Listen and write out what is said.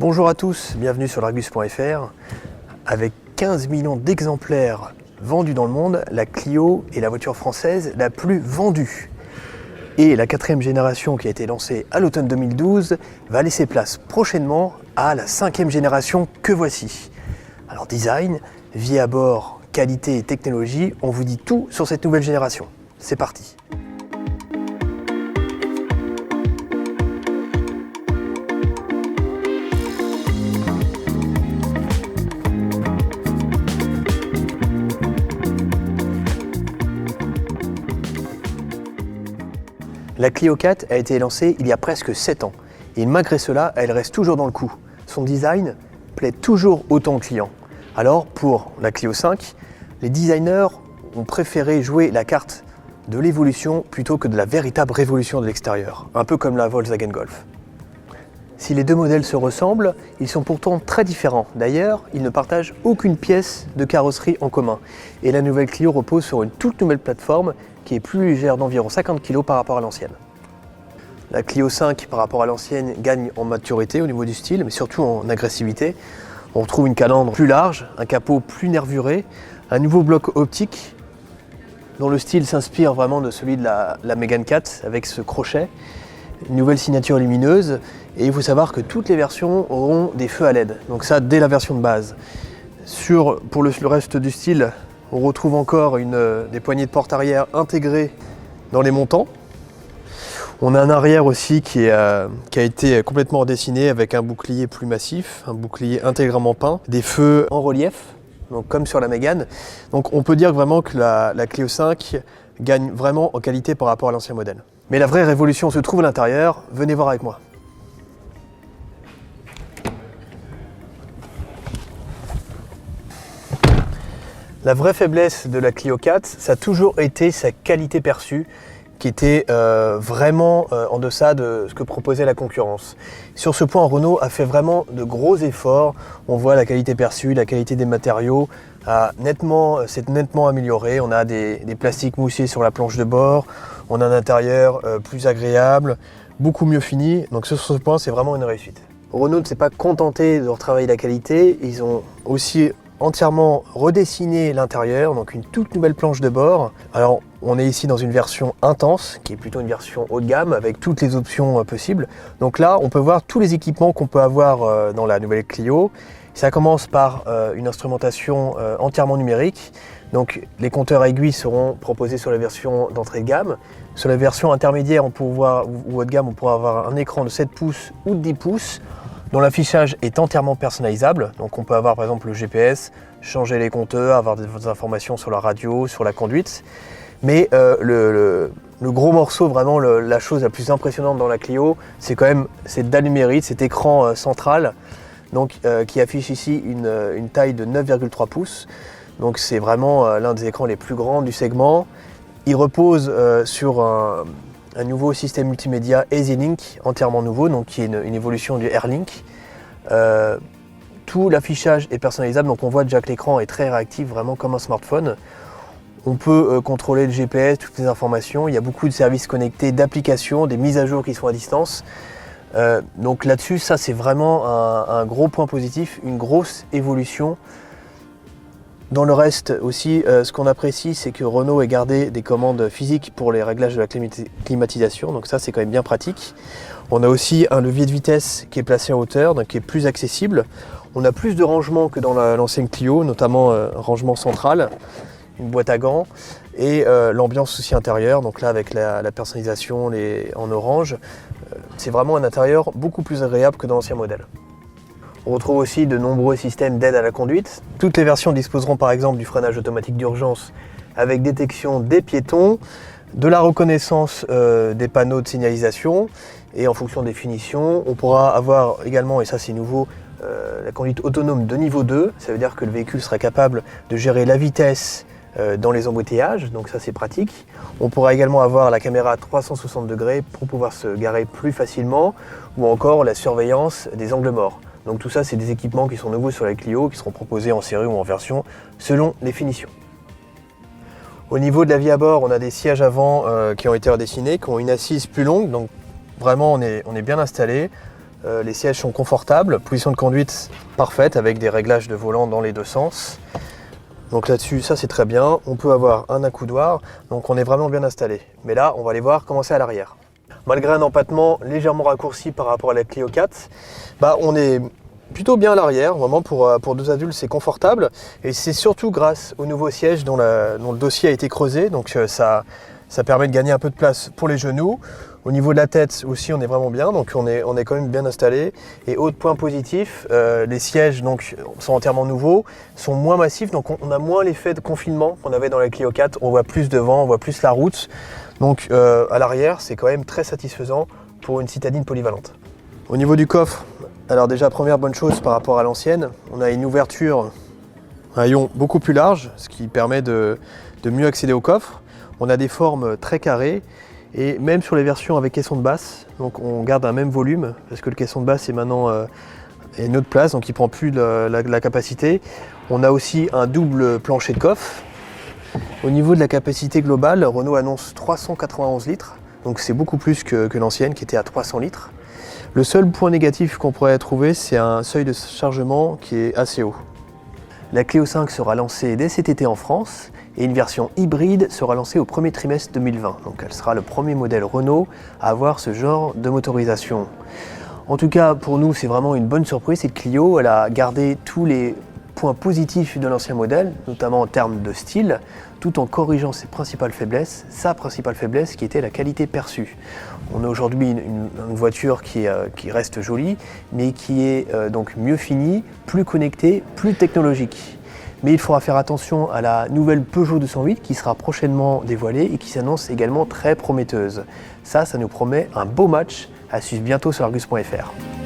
Bonjour à tous, bienvenue sur l'Argus.fr. Avec 15 millions d'exemplaires vendus dans le monde, la Clio est la voiture française la plus vendue. Et la 4e génération qui a été lancée à l'automne 2012 va laisser place prochainement à la 5e génération que voici. Alors design, vie à bord, qualité et technologie, on vous dit tout sur cette nouvelle génération. C'est parti. La Clio 4 a été lancée il y a presque 7 ans et malgré cela, elle reste toujours dans le coup. Son design plaît toujours autant aux clients. Alors pour la Clio 5, les designers ont préféré jouer la carte de l'évolution plutôt que de la véritable révolution de l'extérieur, un peu comme la Volkswagen Golf. Si les deux modèles se ressemblent, ils sont pourtant très différents. D'ailleurs, ils ne partagent aucune pièce de carrosserie en commun. Et la nouvelle Clio repose sur une toute nouvelle plateforme qui est plus légère d'environ 50 kg par rapport à l'ancienne. La Clio 5 par rapport à l'ancienne gagne en maturité au niveau du style, mais surtout en agressivité. On retrouve une calandre plus large, un capot plus nervuré, un nouveau bloc optique dont le style s'inspire vraiment de celui de la Mégane 4 avec ce crochet. Une nouvelle signature lumineuse et il faut savoir que toutes les versions auront des feux à LED, donc ça dès la version de base. Pour le reste du style, on retrouve encore des poignées de porte arrière intégrées dans les montants. On a un arrière aussi qui a été complètement redessiné avec un bouclier plus massif, un bouclier intégralement peint, des feux en relief, donc comme sur la Mégane. Donc on peut dire vraiment que la Clio 5 gagne vraiment en qualité par rapport à l'ancien modèle. Mais la vraie révolution se trouve à l'intérieur, venez voir avec moi. La vraie faiblesse de la Clio 4, ça a toujours été sa qualité perçue, qui était vraiment en deçà de ce que proposait la concurrence. Sur ce point, Renault a fait vraiment de gros efforts. On voit la qualité perçue, la qualité des matériaux s'est nettement améliorée. On a des plastiques moussés sur la planche de bord, on a un intérieur plus agréable, beaucoup mieux fini. Donc sur ce point, c'est vraiment une réussite. Renault ne s'est pas contenté de retravailler la qualité, ils ont aussi entièrement redessiné l'intérieur, donc une toute nouvelle planche de bord. Alors on est ici dans une version intense, qui est plutôt une version haut de gamme, avec toutes les options possibles. Donc là, on peut voir tous les équipements qu'on peut avoir dans la nouvelle Clio. Ça commence par une instrumentation entièrement numérique. Donc les compteurs aiguilles seront proposés sur la version d'entrée de gamme. Sur la version intermédiaire ou haut de gamme, on pourra avoir un écran de 7 pouces ou de 10 pouces, dont l'affichage est entièrement personnalisable. Donc on peut avoir par exemple le GPS, changer les compteurs, avoir des informations sur la radio, sur la conduite. Mais le gros morceau, vraiment la chose la plus impressionnante dans la Clio, c'est quand même cette dalle numérique, cet écran central, donc, qui affiche ici une taille de 9,3 pouces. Donc c'est vraiment l'un des écrans les plus grands du segment. Il repose sur un nouveau système multimédia EasyLink, entièrement nouveau, donc qui est une évolution du AirLink. Tout l'affichage est personnalisable, donc on voit déjà que l'écran est très réactif, vraiment comme un smartphone. On peut contrôler le GPS, toutes les informations. Il y a beaucoup de services connectés, d'applications, des mises à jour qui sont à distance. Donc là-dessus, ça c'est vraiment un gros point positif, une grosse évolution. Dans le reste aussi, ce qu'on apprécie, c'est que Renault ait gardé des commandes physiques pour les réglages de la climatisation, donc ça c'est quand même bien pratique. On a aussi un levier de vitesse qui est placé en hauteur, donc qui est plus accessible. On a plus de rangement que dans l'ancienne Clio, notamment rangement central, une boîte à gants et l'ambiance aussi intérieure, donc là avec la personnalisation en orange, c'est vraiment un intérieur beaucoup plus agréable que dans l'ancien modèle. On retrouve aussi de nombreux systèmes d'aide à la conduite. Toutes les versions disposeront par exemple du freinage automatique d'urgence avec détection des piétons, de la reconnaissance des panneaux de signalisation et en fonction des finitions, on pourra avoir également, et ça c'est nouveau, la conduite autonome de niveau 2. Ça veut dire que le véhicule sera capable de gérer la vitesse dans les embouteillages, donc ça c'est pratique. On pourra également avoir la caméra 360 degrés pour pouvoir se garer plus facilement, ou encore la surveillance des angles morts. Donc tout ça, c'est des équipements qui sont nouveaux sur la Clio, qui seront proposés en série ou en version, selon les finitions. Au niveau de la vie à bord, on a des sièges avant qui ont été redessinés, qui ont une assise plus longue, donc vraiment on est bien installé. Les sièges sont confortables, position de conduite parfaite avec des réglages de volant dans les deux sens. Donc là-dessus, ça c'est très bien. On peut avoir un accoudoir, donc on est vraiment bien installé. Mais là, on va aller voir comment c'est à l'arrière. Malgré un empattement légèrement raccourci par rapport à la Clio 4, on est plutôt bien à l'arrière. Vraiment pour deux adultes, c'est confortable. Et c'est surtout grâce au nouveau siège dont le dossier a été creusé. Donc ça permet de gagner un peu de place pour les genoux. Au niveau de la tête aussi, on est vraiment bien, donc on est quand même bien installé. Et autre point positif, les sièges donc, sont entièrement nouveaux, sont moins massifs, donc on a moins l'effet de confinement qu'on avait dans la Clio 4. On voit plus devant, on voit plus la route. Donc à l'arrière, c'est quand même très satisfaisant pour une citadine polyvalente. Au niveau du coffre, alors déjà première bonne chose par rapport à l'ancienne, on a une ouverture, un haillon beaucoup plus large, ce qui permet de mieux accéder au coffre. On a des formes très carrées. Et même sur les versions avec caisson de basse, donc on garde un même volume, parce que le caisson de basse est maintenant à une autre place, donc il ne prend plus la capacité. On a aussi un double plancher de coffre. Au niveau de la capacité globale, Renault annonce 391 litres, donc c'est beaucoup plus que l'ancienne qui était à 300 litres. Le seul point négatif qu'on pourrait trouver, c'est un seuil de chargement qui est assez haut. La Clio 5 sera lancée dès cet été en France et une version hybride sera lancée au premier trimestre 2020. Donc elle sera le premier modèle Renault à avoir ce genre de motorisation. En tout cas, pour nous, c'est vraiment une bonne surprise. Cette Clio, elle a gardé tous les points positifs de l'ancien modèle, notamment en termes de style, tout en corrigeant ses principales faiblesses, sa principale faiblesse qui était la qualité perçue. On a aujourd'hui une voiture qui reste jolie, mais qui est donc mieux finie, plus connectée, plus technologique. Mais il faudra faire attention à la nouvelle Peugeot 208 qui sera prochainement dévoilée et qui s'annonce également très prometteuse. Ça nous promet un beau match à suivre bientôt sur Argus.fr.